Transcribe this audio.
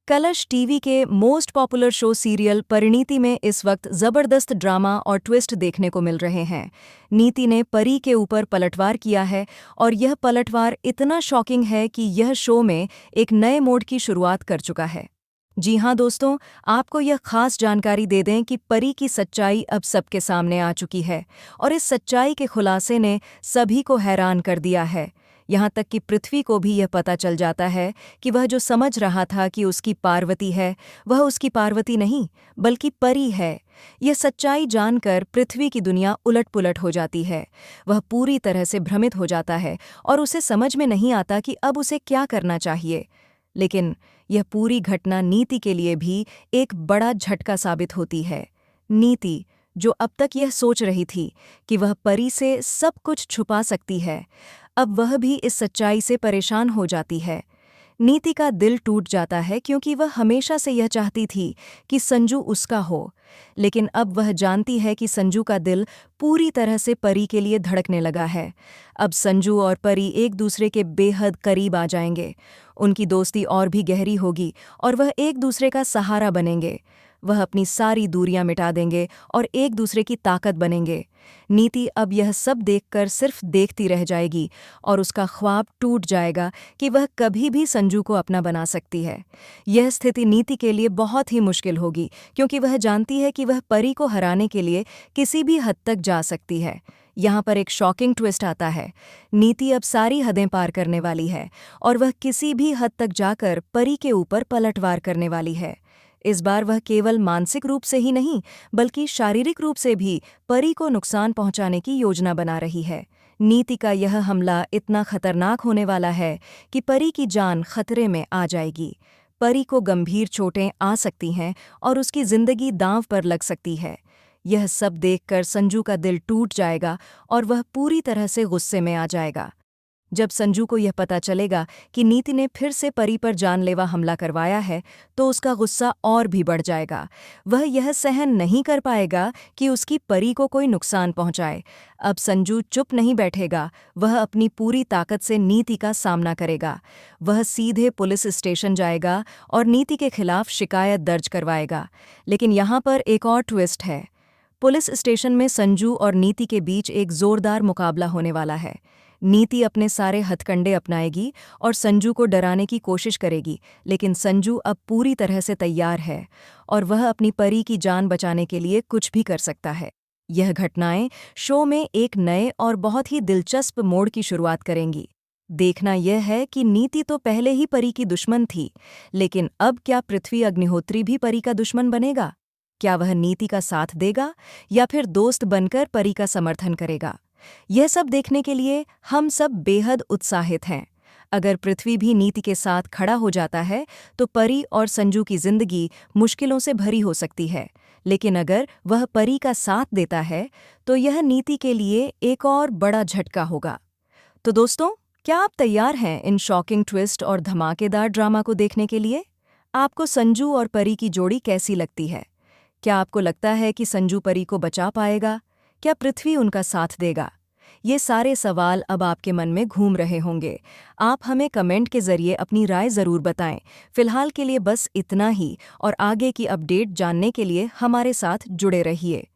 कलश टीवी के most popular show serial Parineeti में इस वक्त जबरदस्त ड्रामा और ट्विस्ट देखने को मिल रहे हैं। नीति ने परी के ऊपर पलटवार किया है और यह पलटवार इतना शॉकिंग है कि यह शो में एक नए मोड की शुरुआत कर चुका है। जी हाँ दोस्तों, आपको यह खास जानकारी दे दें कि परी की सच्चाई अब सबके सामने आ चुकी है और इस सच्चाई के खुलासे ने सभी को हैरान कर दिया है। यहाँ तक कि पृथ्वी को भी यह पता चल जाता है कि वह जो समझ रहा था कि उसकी पार्वती है, वह उसकी पार्वती नहीं बल्कि परी है। यह सच्चाई जानकर पृथ्वी की दुनिया उलट-पुलट हो जाती है। वह पूरी तरह से भ्रमित हो जाता है और उसे समझ में नहीं आता कि अब उसे क्या करना चाहिए। लेकिन यह पूरी घटना नीति के लिए भी एक बड़ा झटका साबित होती है। नीति, जो अब तक यह सोच रही थी कि वह परी से सब कुछ छुपा सकती है, अब वह भी इस सच्चाई से परेशान हो जाती है। नीति का दिल टूट जाता है क्योंकि वह हमेशा से यह चाहती थी कि संजू उसका हो, लेकिन अब वह जानती है कि संजू का दिल पूरी तरह से परी के लिए धड़कने लगा है। अब संजू और परी एक दूसरे के बेहद करीब आ जाएंगे। उनकी दोस्ती और भी गहरी होगी और वह एक दूसरे का सहारा बनेंगे। वह अपनी सारी दूरियां मिटा देंगे और एक दूसरे की ताकत बनेंगे। नीति अब यह सब देखकर सिर्फ देखती रह जाएगी और उसका ख्वाब टूट जाएगा कि वह कभी भी संजू को अपना बना सकती है। यह स्थिति नीति के लिए बहुत ही मुश्किल होगी क्योंकि वह जानती है कि वह परी को हराने के लिए किसी भी हद तक जा सकती है। यहाँ पर एक शॉकिंग ट्विस्ट आता है। नीति अब सारी हदें पार करने वाली है और वह किसी भी हद तक जाकर परी के ऊपर पलटवार करने वाली है। इस बार वह केवल मानसिक रूप से ही नहीं बल्कि शारीरिक रूप से भी परी को नुकसान पहुंचाने की योजना बना रही है। नीति का यह हमला इतना खतरनाक होने वाला है कि परी की जान खतरे में आ जाएगी। परी को गंभीर चोटें आ सकती हैं और उसकी जिंदगी दांव पर लग सकती है। यह सब देखकर संजू का दिल टूट जाएगा और वह पूरी तरह से गुस्से में आ जाएगा। जब संजू को यह पता चलेगा कि नीति ने फिर से परी पर जानलेवा हमला करवाया है, तो उसका गुस्सा और भी बढ़ जाएगा। वह यह सहन नहीं कर पाएगा कि उसकी परी को कोई नुकसान पहुंचाए। अब संजू चुप नहीं बैठेगा, वह अपनी पूरी ताकत से नीति का सामना करेगा। वह सीधे पुलिस स्टेशन जाएगा और नीति के खिलाफ शिकायत दर्ज करवाएगा। लेकिन यहाँ पर एक और ट्विस्ट है। पुलिस स्टेशन में संजू और नीति के बीच एक जोरदार मुकाबला होने वाला है। नीति अपने सारे हथकंडे अपनाएगी और संजू को डराने की कोशिश करेगी, लेकिन संजू अब पूरी तरह से तैयार है और वह अपनी परी की जान बचाने के लिए कुछ भी कर सकता है। यह घटनाएं शो में एक नए और बहुत ही दिलचस्प मोड़ की शुरुआत करेंगी। देखना यह है कि नीति तो पहले ही परी की दुश्मन थी, लेकिन अब क्या पृथ्वी अग्निहोत्री भी परी का दुश्मन बनेगा? क्या वह नीति का साथ देगा या फिर दोस्त बनकर परी का समर्थन करेगा? यह सब देखने के लिए हम सब बेहद उत्साहित हैं। अगर पृथ्वी भी नीति के साथ खड़ा हो जाता है तो परी और संजू की जिंदगी मुश्किलों से भरी हो सकती है, लेकिन अगर वह परी का साथ देता है तो यह नीति के लिए एक और बड़ा झटका होगा। तो दोस्तों, क्या आप तैयार हैं इन शॉकिंग ट्विस्ट और धमाकेदार ड्रामा को देखने के लिए? आपको संजू और परी की जोड़ी कैसी लगती है? क्या आपको लगता है कि संजू परी को बचा पाएगा? क्या पृथ्वी उनका साथ देगा? ये सारे सवाल अब आपके मन में घूम रहे होंगे। आप हमें कमेंट के जरिए अपनी राय ज़रूर बताएं। फिलहाल के लिए बस इतना ही और आगे की अपडेट जानने के लिए हमारे साथ जुड़े रहिए।